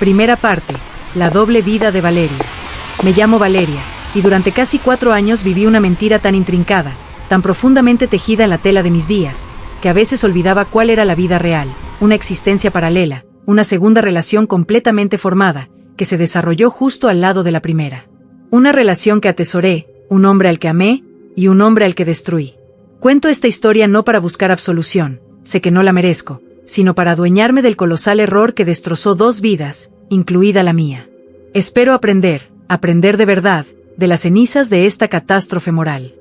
Primera parte, la doble vida de Valeria. Me llamo Valeria, y durante casi 4 años viví una mentira tan intrincada, tan profundamente tejida en la tela de mis días, que a veces olvidaba cuál era la vida real, una existencia paralela, una segunda relación completamente formada, que se desarrolló justo al lado de la primera. Una relación que atesoré, un hombre al que amé, y un hombre al que destruí. Cuento esta historia no para buscar absolución, sé que no la merezco, sino para adueñarme del colosal error que destrozó 2 vidas, incluida la mía. Espero aprender de verdad, de las cenizas de esta catástrofe moral.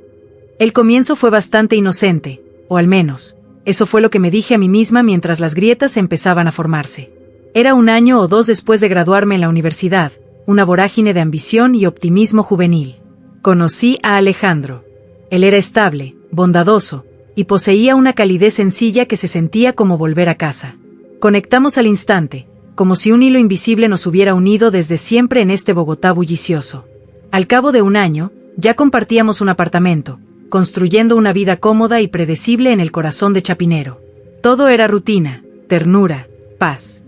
El comienzo fue bastante inocente, o al menos, eso fue lo que me dije a mí misma mientras las grietas empezaban a formarse. Era 1 año o 2 después de graduarme en la universidad, una vorágine de ambición y optimismo juvenil. Conocí a Alejandro. Él era estable, bondadoso, y poseía una calidez sencilla que se sentía como volver a casa. Conectamos al instante, como si un hilo invisible nos hubiera unido desde siempre en este Bogotá bullicioso. Al cabo de 1 año, ya compartíamos un apartamento, construyendo una vida cómoda y predecible en el corazón de Chapinero. Todo era rutina, ternura, paz.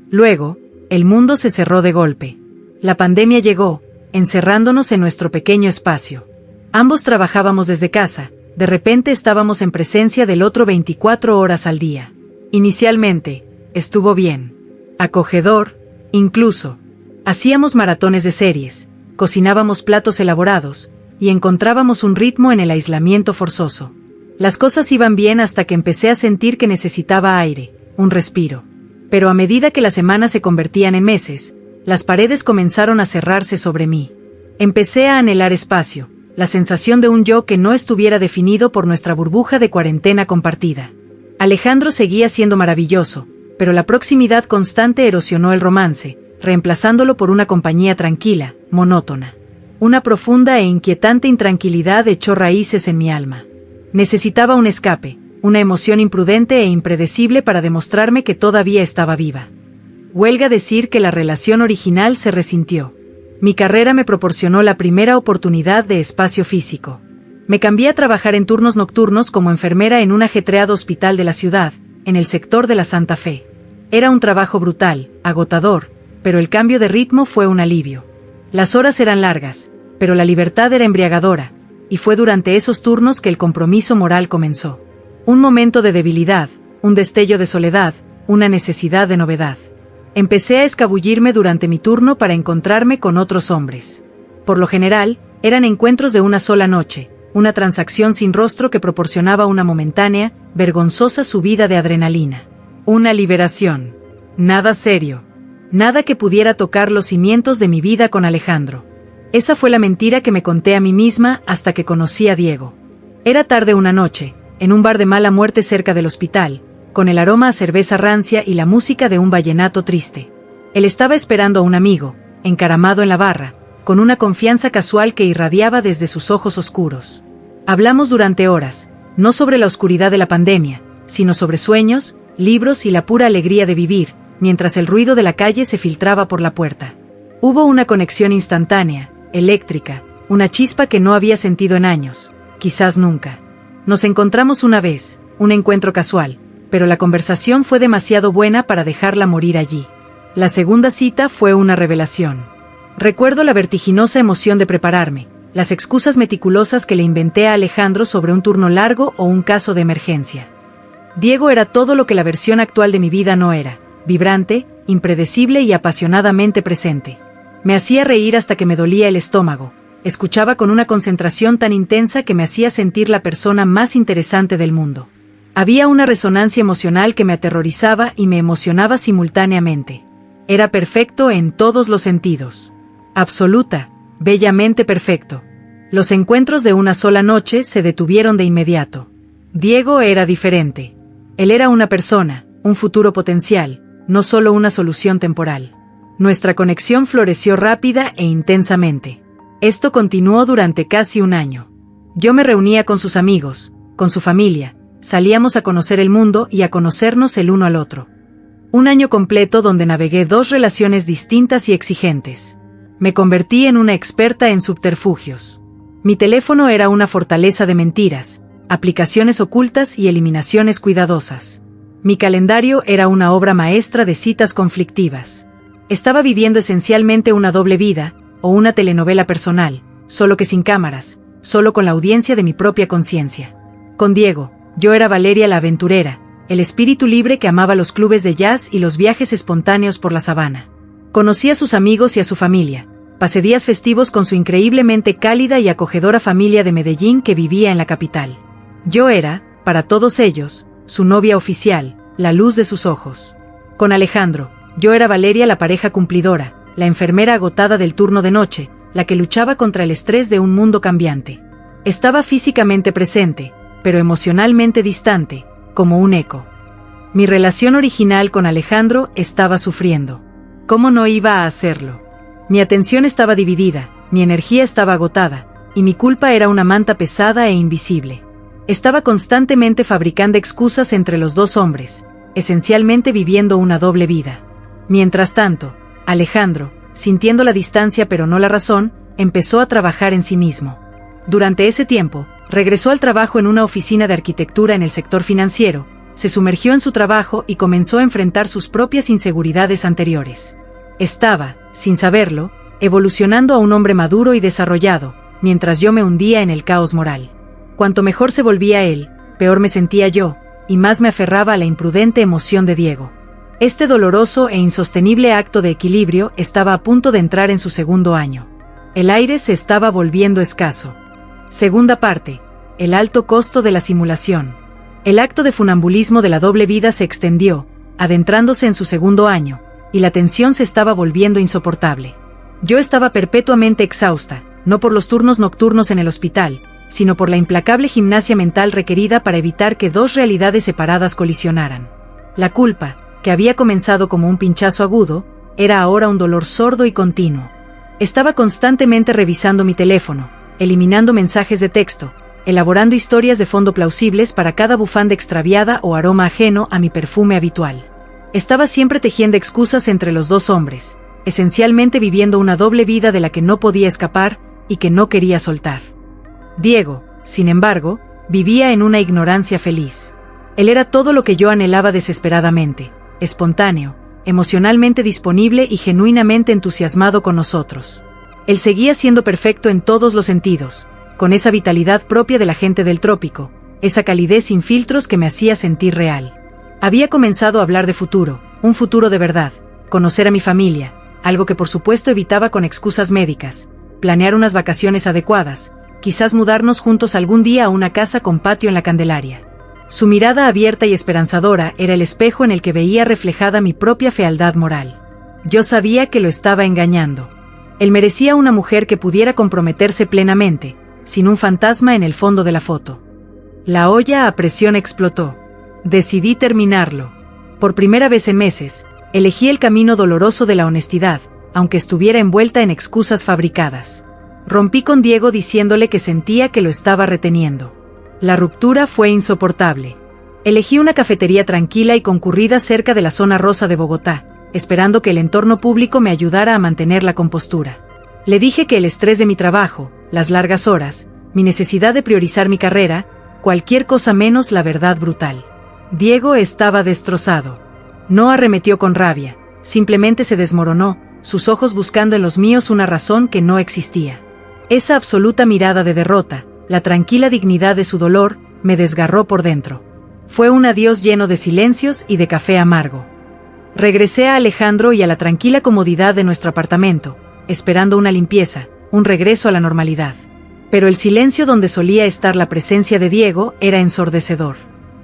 Luego, el mundo se cerró de golpe. La pandemia llegó, encerrándonos en nuestro pequeño espacio. Ambos trabajábamos desde casa, de repente estábamos en presencia del otro 24 horas al día. Inicialmente, estuvo bien. Acogedor, incluso. Hacíamos maratones de series, cocinábamos platos elaborados, y encontrábamos un ritmo en el aislamiento forzoso. Las cosas iban bien hasta que empecé a sentir que necesitaba aire, un respiro. Pero a medida que las semanas se convertían en meses, las paredes comenzaron a cerrarse sobre mí. Empecé a anhelar espacio, la sensación de un yo que no estuviera definido por nuestra burbuja de cuarentena compartida. Alejandro seguía siendo maravilloso, pero la proximidad constante erosionó el romance, reemplazándolo por una compañía tranquila, monótona. Una profunda e inquietante intranquilidad echó raíces en mi alma. Necesitaba un escape, una emoción imprudente e impredecible para demostrarme que todavía estaba viva. Huelga decir que la relación original se resintió. Mi carrera me proporcionó la primera oportunidad de espacio físico. Me cambié a trabajar en turnos nocturnos como enfermera en un ajetreado hospital de la ciudad, en el sector de la Santa Fe. Era un trabajo brutal, agotador, pero el cambio de ritmo fue un alivio. Las horas eran largas, pero la libertad era embriagadora, y fue durante esos turnos que el compromiso moral comenzó. Un momento de debilidad, un destello de soledad, una necesidad de novedad. Empecé a escabullirme durante mi turno para encontrarme con otros hombres. Por lo general, eran encuentros de una sola noche, una transacción sin rostro que proporcionaba una momentánea, vergonzosa subida de adrenalina. Una liberación. Nada serio. Nada que pudiera tocar los cimientos de mi vida con Alejandro. Esa fue la mentira que me conté a mí misma hasta que conocí a Diego. Era tarde una noche, en un bar de mala muerte cerca del hospital, con el aroma a cerveza rancia y la música de un vallenato triste. Él estaba esperando a un amigo, encaramado en la barra, con una confianza casual que irradiaba desde sus ojos oscuros. Hablamos durante horas, no sobre la oscuridad de la pandemia, sino sobre sueños, libros y la pura alegría de vivir, mientras el ruido de la calle se filtraba por la puerta. Hubo una conexión instantánea, eléctrica, una chispa que no había sentido en años, quizás nunca. Nos encontramos una vez, un encuentro casual, pero la conversación fue demasiado buena para dejarla morir allí. La segunda cita fue una revelación. Recuerdo la vertiginosa emoción de prepararme, las excusas meticulosas que le inventé a Alejandro sobre un turno largo o un caso de emergencia. Diego era todo lo que la versión actual de mi vida no era, vibrante, impredecible y apasionadamente presente. Me hacía reír hasta que me dolía el estómago, escuchaba con una concentración tan intensa que me hacía sentir la persona más interesante del mundo. Había una resonancia emocional que me aterrorizaba y me emocionaba simultáneamente. Era perfecto en todos los sentidos. Absoluta, bellamente perfecto. Los encuentros de una sola noche se detuvieron de inmediato. Diego era diferente. Él era una persona, un futuro potencial, no solo una solución temporal. Nuestra conexión floreció rápida e intensamente. Esto continuó durante casi 1 año. Yo me reunía con sus amigos, con su familia, salíamos a conocer el mundo y a conocernos el uno al otro. 1 año completo donde navegué 2 relaciones distintas y exigentes. Me convertí en una experta en subterfugios. Mi teléfono era una fortaleza de mentiras, aplicaciones ocultas y eliminaciones cuidadosas. Mi calendario era una obra maestra de citas conflictivas. Estaba viviendo esencialmente una doble vida, o una telenovela personal, solo que sin cámaras, solo con la audiencia de mi propia conciencia. Con Diego, yo era Valeria la aventurera, el espíritu libre que amaba los clubes de jazz y los viajes espontáneos por la sabana. Conocí a sus amigos y a su familia, pasé días festivos con su increíblemente cálida y acogedora familia de Medellín que vivía en la capital. Yo era, para todos ellos, su novia oficial, la luz de sus ojos. Con Alejandro, yo era Valeria la pareja cumplidora, la enfermera agotada del turno de noche, la que luchaba contra el estrés de un mundo cambiante. Estaba físicamente presente, pero emocionalmente distante, como un eco. Mi relación original con Alejandro estaba sufriendo. ¿Cómo no iba a hacerlo? Mi atención estaba dividida, mi energía estaba agotada, y mi culpa era una manta pesada e invisible. Estaba constantemente fabricando excusas entre los dos hombres, esencialmente viviendo una doble vida. Mientras tanto, Alejandro, sintiendo la distancia pero no la razón, empezó a trabajar en sí mismo. Durante ese tiempo, regresó al trabajo en una oficina de arquitectura en el sector financiero, se sumergió en su trabajo y comenzó a enfrentar sus propias inseguridades anteriores. Estaba, sin saberlo, evolucionando a un hombre maduro y desarrollado, mientras yo me hundía en el caos moral. Cuanto mejor se volvía él, peor me sentía yo, y más me aferraba a la imprudente emoción de Diego. Este doloroso e insostenible acto de equilibrio estaba a punto de entrar en su segundo año. El aire se estaba volviendo escaso. Segunda parte. El alto costo de la simulación. El acto de funambulismo de la doble vida se extendió, adentrándose en su segundo año, y la tensión se estaba volviendo insoportable. Yo estaba perpetuamente exhausta, no por los turnos nocturnos en el hospital, sino por la implacable gimnasia mental requerida para evitar que dos realidades separadas colisionaran. La culpa, que había comenzado como un pinchazo agudo, era ahora un dolor sordo y continuo. Estaba constantemente revisando mi teléfono, eliminando mensajes de texto, elaborando historias de fondo plausibles para cada bufanda extraviada o aroma ajeno a mi perfume habitual. Estaba siempre tejiendo excusas entre los dos hombres, esencialmente viviendo una doble vida de la que no podía escapar y que no quería soltar. Diego, sin embargo, vivía en una ignorancia feliz. Él era todo lo que yo anhelaba desesperadamente. Espontáneo, emocionalmente disponible y genuinamente entusiasmado con nosotros. Él seguía siendo perfecto en todos los sentidos, con esa vitalidad propia de la gente del trópico, esa calidez sin filtros que me hacía sentir real. Había comenzado a hablar de futuro, un futuro de verdad, conocer a mi familia, algo que por supuesto evitaba con excusas médicas, planear unas vacaciones adecuadas, quizás mudarnos juntos algún día a una casa con patio en la Candelaria. Su mirada abierta y esperanzadora era el espejo en el que veía reflejada mi propia fealdad moral. Yo sabía que lo estaba engañando. Él merecía una mujer que pudiera comprometerse plenamente, sin un fantasma en el fondo de la foto. La olla a presión explotó. Decidí terminarlo. Por primera vez en meses, elegí el camino doloroso de la honestidad, aunque estuviera envuelta en excusas fabricadas. Rompí con Diego diciéndole que sentía que lo estaba reteniendo. La ruptura fue insoportable. Elegí una cafetería tranquila y concurrida cerca de la zona rosa de Bogotá, esperando que el entorno público me ayudara a mantener la compostura. Le dije que el estrés de mi trabajo, las largas horas, mi necesidad de priorizar mi carrera, cualquier cosa menos la verdad brutal. Diego estaba destrozado. No arremetió con rabia, simplemente se desmoronó, sus ojos buscando en los míos una razón que no existía. Esa absoluta mirada de derrota, la tranquila dignidad de su dolor, me desgarró por dentro. Fue un adiós lleno de silencios y de café amargo. Regresé a Alejandro y a la tranquila comodidad de nuestro apartamento, esperando una limpieza, un regreso a la normalidad. Pero el silencio donde solía estar la presencia de Diego era ensordecedor.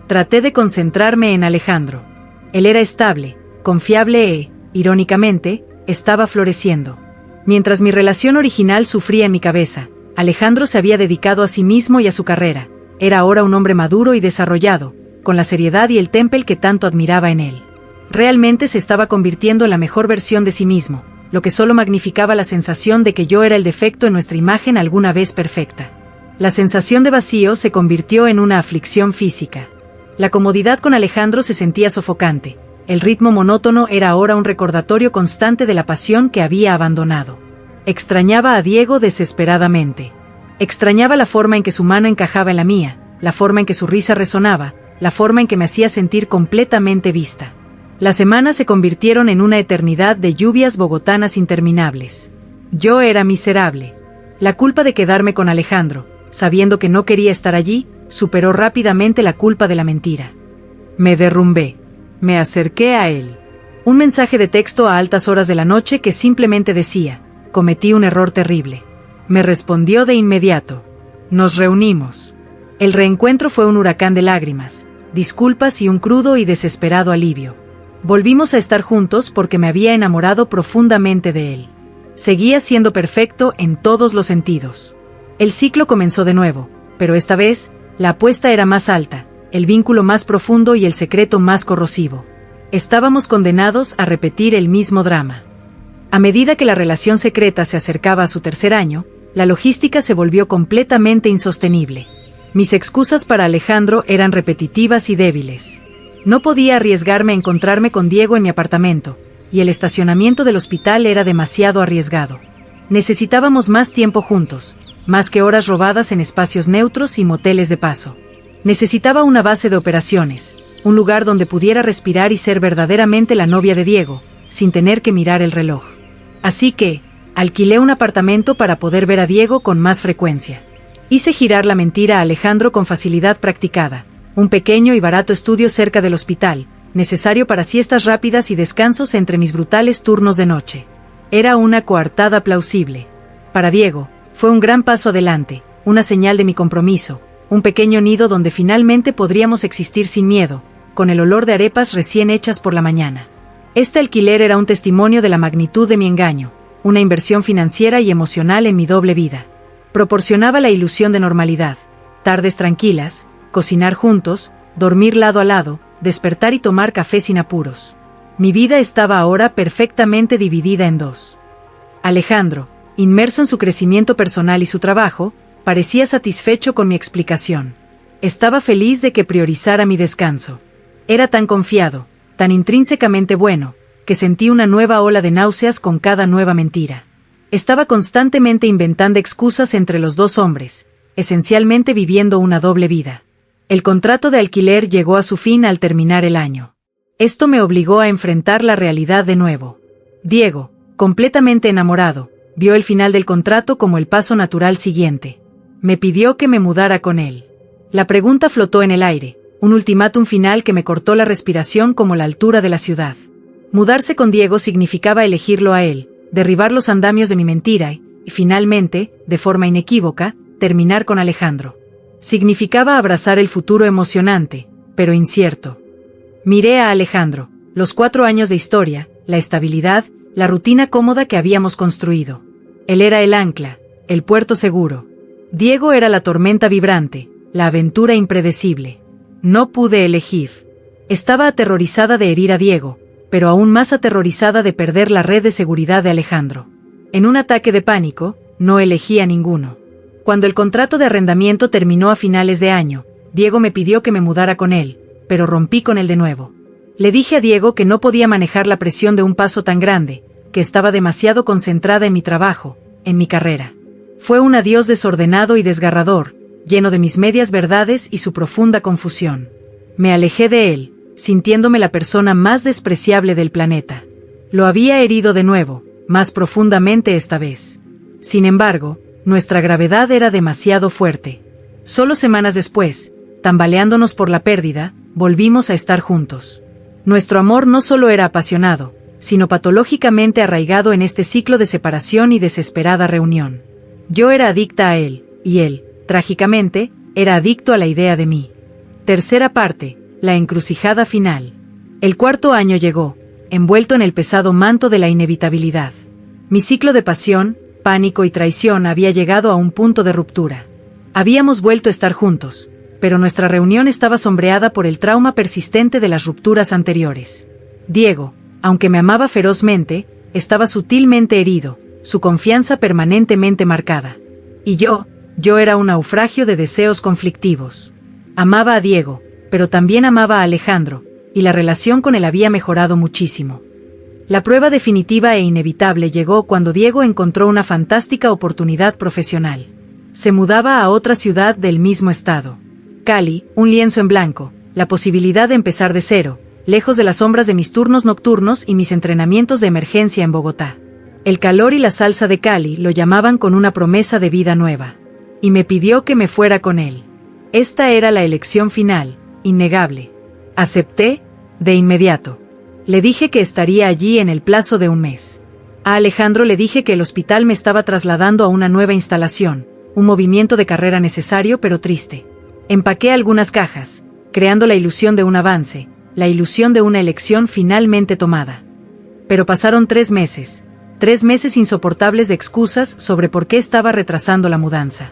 Traté de concentrarme en Alejandro. Él era estable, confiable e, irónicamente, estaba floreciendo. Mientras mi relación original sufría en mi cabeza, Alejandro se había dedicado a sí mismo y a su carrera. Era ahora un hombre maduro y desarrollado, con la seriedad y el temple que tanto admiraba en él. Realmente se estaba convirtiendo en la mejor versión de sí mismo, lo que solo magnificaba la sensación de que yo era el defecto en nuestra imagen alguna vez perfecta. La sensación de vacío se convirtió en una aflicción física. La comodidad con Alejandro se sentía sofocante. El ritmo monótono era ahora un recordatorio constante de la pasión que había abandonado. Extrañaba a Diego desesperadamente. Extrañaba la forma en que su mano encajaba en la mía, la forma en que su risa resonaba, la forma en que me hacía sentir completamente vista. Las semanas se convirtieron en una eternidad de lluvias bogotanas interminables. Yo era miserable. La culpa de quedarme con Alejandro, sabiendo que no quería estar allí, superó rápidamente la culpa de la mentira. Me derrumbé. Me acerqué a él. Un mensaje de texto a altas horas de la noche que simplemente decía: cometí un error terrible. Me respondió de inmediato. Nos reunimos. El reencuentro fue un huracán de lágrimas, disculpas y un crudo y desesperado alivio. Volvimos a estar juntos porque me había enamorado profundamente de él. Seguía siendo perfecto en todos los sentidos. El ciclo comenzó de nuevo, pero esta vez, la apuesta era más alta, el vínculo más profundo y el secreto más corrosivo. Estábamos condenados a repetir el mismo drama. A medida que la relación secreta se acercaba a su tercer año, la logística se volvió completamente insostenible. Mis excusas para Alejandro eran repetitivas y débiles. No podía arriesgarme a encontrarme con Diego en mi apartamento, y el estacionamiento del hospital era demasiado arriesgado. Necesitábamos más tiempo juntos, más que horas robadas en espacios neutros y moteles de paso. Necesitaba una base de operaciones, un lugar donde pudiera respirar y ser verdaderamente la novia de Diego, sin tener que mirar el reloj. Así que, alquilé un apartamento para poder ver a Diego con más frecuencia. Hice girar la mentira a Alejandro con facilidad practicada, un pequeño y barato estudio cerca del hospital, necesario para siestas rápidas y descansos entre mis brutales turnos de noche. Era una coartada plausible. Para Diego, fue un gran paso adelante, una señal de mi compromiso, un pequeño nido donde finalmente podríamos existir sin miedo, con el olor de arepas recién hechas por la mañana. Este alquiler era un testimonio de la magnitud de mi engaño, una inversión financiera y emocional en mi doble vida. Proporcionaba la ilusión de normalidad, tardes tranquilas, cocinar juntos, dormir lado a lado, despertar y tomar café sin apuros. Mi vida estaba ahora perfectamente dividida en dos. Alejandro, inmerso en su crecimiento personal y su trabajo, parecía satisfecho con mi explicación. Estaba feliz de que priorizara mi descanso. Era tan confiado, tan intrínsecamente bueno, que sentí una nueva ola de náuseas con cada nueva mentira. Estaba constantemente inventando excusas entre los dos hombres, esencialmente viviendo una doble vida. El contrato de alquiler llegó a su fin al terminar el año. Esto me obligó a enfrentar la realidad de nuevo. Diego, completamente enamorado, vio el final del contrato como el paso natural siguiente. Me pidió que me mudara con él. La pregunta flotó en el aire, un ultimátum final que me cortó la respiración como la altura de la ciudad. Mudarse con Diego significaba elegirlo a él, derribar los andamios de mi mentira y, finalmente, de forma inequívoca, terminar con Alejandro. Significaba abrazar el futuro emocionante, pero incierto. Miré a Alejandro, los 4 años de historia, la estabilidad, la rutina cómoda que habíamos construido. Él era el ancla, el puerto seguro. Diego era la tormenta vibrante, la aventura impredecible. No pude elegir. Estaba aterrorizada de herir a Diego, pero aún más aterrorizada de perder la red de seguridad de Alejandro. En un ataque de pánico, no elegí a ninguno. Cuando el contrato de arrendamiento terminó a finales de año, Diego me pidió que me mudara con él, pero rompí con él de nuevo. Le dije a Diego que no podía manejar la presión de un paso tan grande, que estaba demasiado concentrada en mi trabajo, en mi carrera. Fue un adiós desordenado y desgarrador, lleno de mis medias verdades y su profunda confusión. Me alejé de él, sintiéndome la persona más despreciable del planeta. Lo había herido de nuevo, más profundamente esta vez. Sin embargo, nuestra gravedad era demasiado fuerte. Solo semanas después, tambaleándonos por la pérdida, volvimos a estar juntos. Nuestro amor no solo era apasionado, sino patológicamente arraigado en este ciclo de separación y desesperada reunión. Yo era adicta a él, y él, trágicamente, era adicto a la idea de mí. Tercera parte, la encrucijada final. El 4º año llegó, envuelto en el pesado manto de la inevitabilidad. Mi ciclo de pasión, pánico y traición había llegado a un punto de ruptura. Habíamos vuelto a estar juntos, pero nuestra reunión estaba sombreada por el trauma persistente de las rupturas anteriores. Diego, aunque me amaba ferozmente, estaba sutilmente herido, su confianza permanentemente marcada. Y yo era un naufragio de deseos conflictivos. Amaba a Diego, pero también amaba a Alejandro, y la relación con él había mejorado muchísimo. La prueba definitiva e inevitable llegó cuando Diego encontró una fantástica oportunidad profesional. Se mudaba a otra ciudad del mismo estado. Cali, un lienzo en blanco, la posibilidad de empezar de cero, lejos de las sombras de mis turnos nocturnos y mis entrenamientos de emergencia en Bogotá. El calor y la salsa de Cali lo llamaban con una promesa de vida nueva. Y me pidió que me fuera con él. Esta era la elección final, innegable. Acepté, de inmediato. Le dije que estaría allí en el plazo de un mes. A Alejandro le dije que el hospital me estaba trasladando a una nueva instalación, un movimiento de carrera necesario pero triste. Empaqué algunas cajas, creando la ilusión de un avance, la ilusión de una elección finalmente tomada. Pero pasaron 3 meses. 3 meses insoportables de excusas sobre por qué estaba retrasando la mudanza.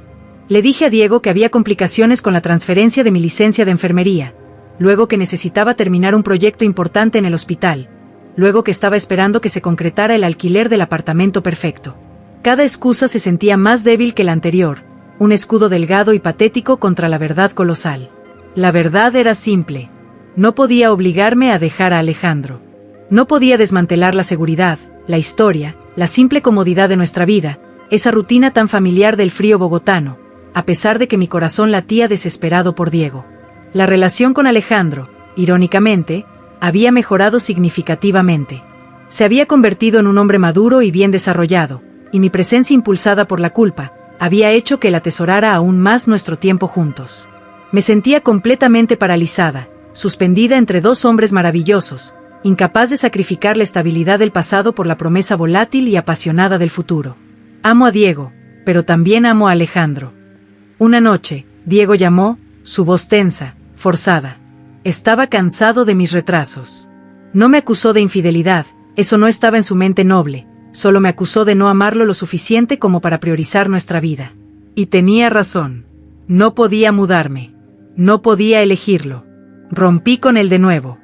Le dije a Diego que había complicaciones con la transferencia de mi licencia de enfermería, luego que necesitaba terminar un proyecto importante en el hospital, luego que estaba esperando que se concretara el alquiler del apartamento perfecto. Cada excusa se sentía más débil que la anterior, un escudo delgado y patético contra la verdad colosal. La verdad era simple. No podía obligarme a dejar a Alejandro. No podía desmantelar la seguridad, la historia, la simple comodidad de nuestra vida, esa rutina tan familiar del frío bogotano, a pesar de que mi corazón latía desesperado por Diego. La relación con Alejandro, irónicamente, había mejorado significativamente. Se había convertido en un hombre maduro y bien desarrollado, y mi presencia impulsada por la culpa, había hecho que él atesorara aún más nuestro tiempo juntos. Me sentía completamente paralizada, suspendida entre 2 hombres maravillosos, incapaz de sacrificar la estabilidad del pasado por la promesa volátil y apasionada del futuro. Amo a Diego, pero también amo a Alejandro. Una noche, Diego llamó, su voz tensa, forzada. Estaba cansado de mis retrasos. No me acusó de infidelidad, eso no estaba en su mente noble, solo me acusó de no amarlo lo suficiente como para priorizar nuestra vida. Y tenía razón. No podía mudarme. No podía elegirlo. Rompí con él de nuevo.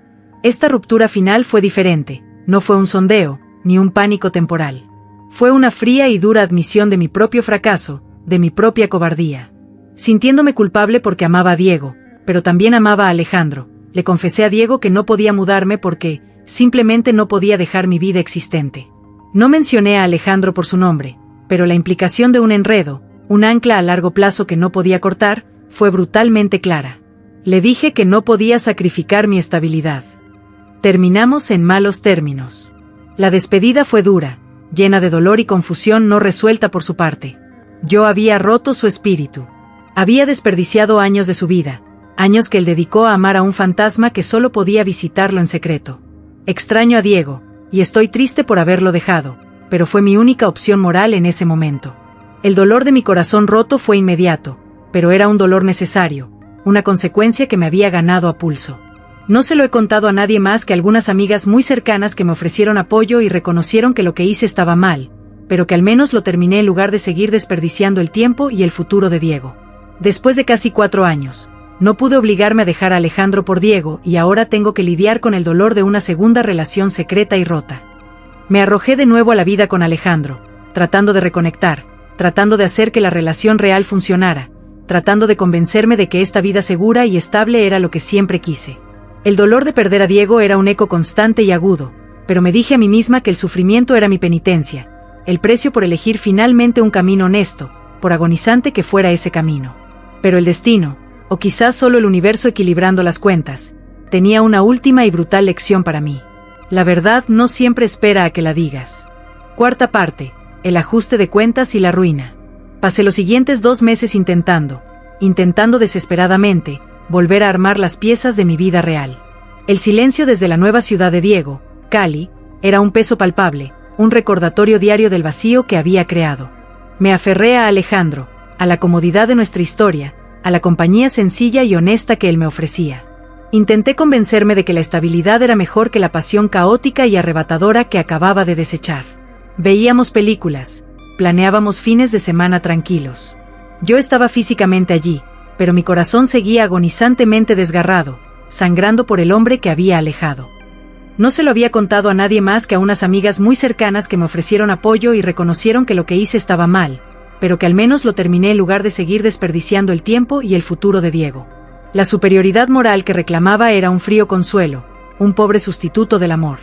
Esta ruptura final fue diferente, no fue un sondeo, ni un pánico temporal. Fue una fría y dura admisión de mi propio fracaso, de mi propia cobardía. Sintiéndome culpable porque amaba a Diego, pero también amaba a Alejandro, le confesé a Diego que no podía mudarme porque, simplemente no podía dejar mi vida existente. No mencioné a Alejandro por su nombre, pero la implicación de un enredo, un ancla a largo plazo que no podía cortar, fue brutalmente clara. Le dije que no podía sacrificar mi estabilidad. Terminamos en malos términos. La despedida fue dura, llena de dolor y confusión no resuelta por su parte. Yo había roto su espíritu. Había desperdiciado años de su vida, años que él dedicó a amar a un fantasma que solo podía visitarlo en secreto. Extraño a Diego, y estoy triste por haberlo dejado, pero fue mi única opción moral en ese momento. El dolor de mi corazón roto fue inmediato, pero era un dolor necesario, una consecuencia que me había ganado a pulso. No se lo he contado a nadie más que algunas amigas muy cercanas que me ofrecieron apoyo y reconocieron que lo que hice estaba mal, pero que al menos lo terminé en lugar de seguir desperdiciando el tiempo y el futuro de Diego. Después de casi 4 años, no pude obligarme a dejar a Alejandro por Diego y ahora tengo que lidiar con el dolor de una segunda relación secreta y rota. Me arrojé de nuevo a la vida con Alejandro, tratando de reconectar, tratando de hacer que la relación real funcionara, tratando de convencerme de que esta vida segura y estable era lo que siempre quise. El dolor de perder a Diego era un eco constante y agudo, pero me dije a mí misma que el sufrimiento era mi penitencia, el precio por elegir finalmente un camino honesto, por agonizante que fuera ese camino. Pero el destino, o quizás solo el universo equilibrando las cuentas, tenía una última y brutal lección para mí. La verdad no siempre espera a que la digas. 4ª parte, el ajuste de cuentas y la ruina. Pasé los siguientes 2 meses intentando desesperadamente, volver a armar las piezas de mi vida real. El silencio desde la nueva ciudad de Diego, Cali, era un peso palpable, un recordatorio diario del vacío que había creado. Me aferré a Alejandro, a la comodidad de nuestra historia, a la compañía sencilla y honesta que él me ofrecía. Intenté convencerme de que la estabilidad era mejor que la pasión caótica y arrebatadora que acababa de desechar. Veíamos películas, planeábamos fines de semana tranquilos. Yo estaba físicamente allí, pero mi corazón seguía agonizantemente desgarrado, sangrando por el hombre que había alejado. No se lo había contado a nadie más que a unas amigas muy cercanas que me ofrecieron apoyo y reconocieron que lo que hice estaba mal, pero que al menos lo terminé en lugar de seguir desperdiciando el tiempo y el futuro de Diego. La superioridad moral que reclamaba era un frío consuelo, un pobre sustituto del amor.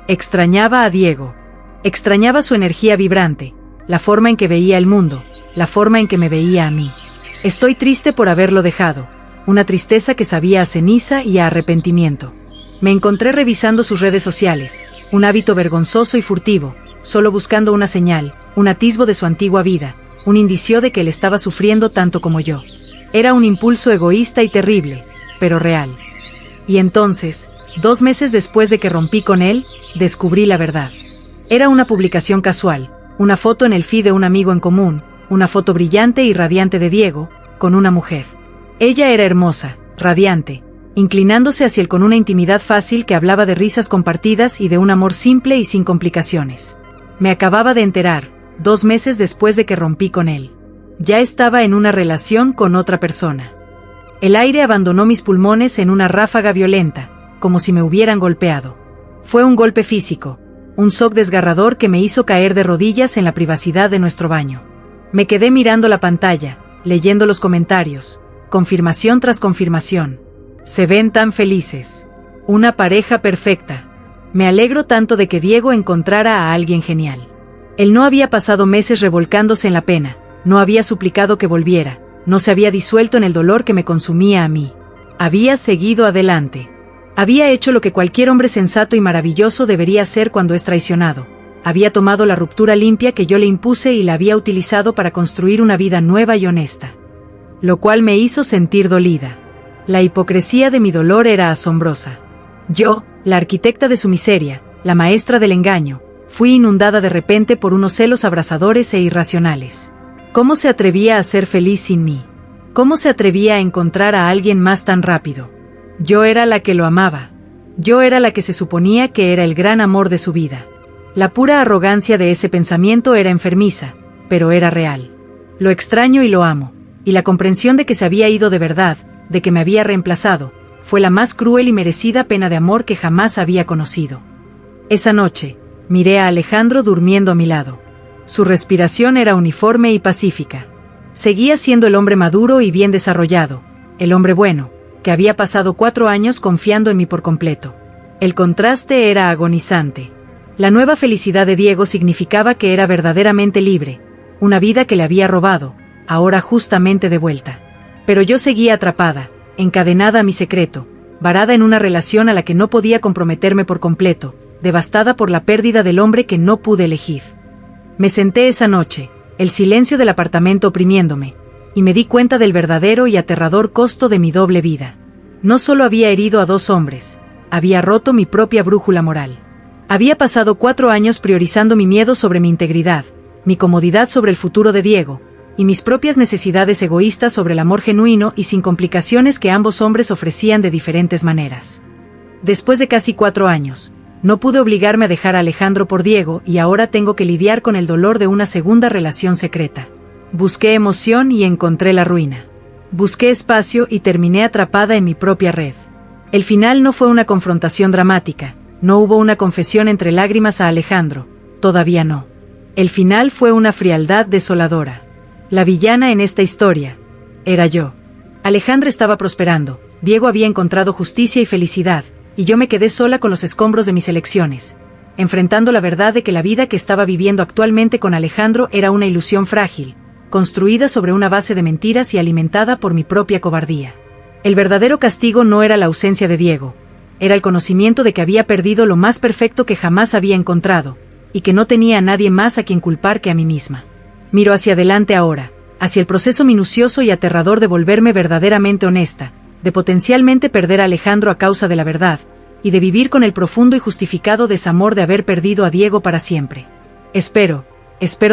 Extrañaba a Diego. Extrañaba su energía vibrante, la forma en que veía el mundo, la forma en que me veía a mí. Estoy triste por haberlo dejado, una tristeza que sabía a ceniza y a arrepentimiento. Me encontré revisando sus redes sociales, un hábito vergonzoso y furtivo, solo buscando una señal, un atisbo de su antigua vida, un indicio de que él estaba sufriendo tanto como yo. Era un impulso egoísta y terrible, pero real. Y entonces, 2 meses después de que rompí con él, descubrí la verdad. Era una publicación casual, una foto en el feed de un amigo en común, una foto brillante y radiante de Diego, con una mujer. Ella era hermosa, radiante, inclinándose hacia él con una intimidad fácil que hablaba de risas compartidas y de un amor simple y sin complicaciones. Me acababa de enterar, 2 meses después de que rompí con él. Ya estaba en una relación con otra persona. El aire abandonó mis pulmones en una ráfaga violenta, como si me hubieran golpeado. Fue un golpe físico, un shock desgarrador que me hizo caer de rodillas en la privacidad de nuestro baño. Me quedé mirando la pantalla, leyendo los comentarios, confirmación tras confirmación. Se ven tan felices. Una pareja perfecta. Me alegro tanto de que Diego encontrara a alguien genial. Él no había pasado meses revolcándose en la pena, no había suplicado que volviera, no se había disuelto en el dolor que me consumía a mí. Había seguido adelante. Había hecho lo que cualquier hombre sensato y maravilloso debería hacer cuando es traicionado. Había tomado la ruptura limpia que yo le impuse y la había utilizado para construir una vida nueva y honesta. Lo cual me hizo sentir dolida. La hipocresía de mi dolor era asombrosa. Yo, la arquitecta de su miseria, la maestra del engaño, fui inundada de repente por unos celos abrasadores e irracionales. ¿Cómo se atrevía a ser feliz sin mí? ¿Cómo se atrevía a encontrar a alguien más tan rápido? Yo era la que lo amaba. Yo era la que se suponía que era el gran amor de su vida. La pura arrogancia de ese pensamiento era enfermiza, pero era real. Lo extraño y lo amo, y la comprensión de que se había ido de verdad, de que me había reemplazado, fue la más cruel y merecida pena de amor que jamás había conocido. Esa noche, miré a Alejandro durmiendo a mi lado. Su respiración era uniforme y pacífica. Seguía siendo el hombre maduro y bien desarrollado, el hombre bueno, que había pasado 4 años confiando en mí por completo. El contraste era agonizante. La nueva felicidad de Diego significaba que era verdaderamente libre, una vida que le había robado, ahora justamente de vuelta. Pero yo seguía atrapada, encadenada a mi secreto, varada en una relación a la que no podía comprometerme por completo, devastada por la pérdida del hombre que no pude elegir. Me senté esa noche, el silencio del apartamento oprimiéndome, y me di cuenta del verdadero y aterrador costo de mi doble vida. No solo había herido a 2 hombres, había roto mi propia brújula moral. Había pasado 4 años priorizando mi miedo sobre mi integridad, mi comodidad sobre el futuro de Diego, y mis propias necesidades egoístas sobre el amor genuino y sin complicaciones que ambos hombres ofrecían de diferentes maneras. Después de casi 4 años, no pude obligarme a dejar a Alejandro por Diego y ahora tengo que lidiar con el dolor de una segunda relación secreta. Busqué emoción y encontré la ruina. Busqué espacio y terminé atrapada en mi propia red. El final no fue una confrontación dramática, no hubo una confesión entre lágrimas a Alejandro, todavía no. El final fue una frialdad desoladora. La villana en esta historia era yo. Alejandro estaba prosperando, Diego había encontrado justicia y felicidad, y yo me quedé sola con los escombros de mis elecciones, enfrentando la verdad de que la vida que estaba viviendo actualmente con Alejandro era una ilusión frágil, construida sobre una base de mentiras y alimentada por mi propia cobardía. El verdadero castigo no era la ausencia de Diego, era el conocimiento de que había perdido lo más perfecto que jamás había encontrado, y que no tenía a nadie más a quien culpar que a mí misma. Miro hacia adelante ahora, hacia el proceso minucioso y aterrador de volverme verdaderamente honesta, de potencialmente perder a Alejandro a causa de la verdad, y de vivir con el profundo y justificado desamor de haber perdido a Diego para siempre. Espero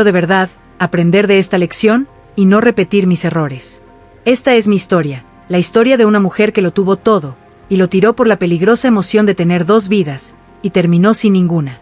de verdad, aprender de esta lección, y no repetir mis errores. Esta es mi historia, la historia de una mujer que lo tuvo todo, y lo tiró por la peligrosa emoción de tener 2 vidas, y terminó sin ninguna.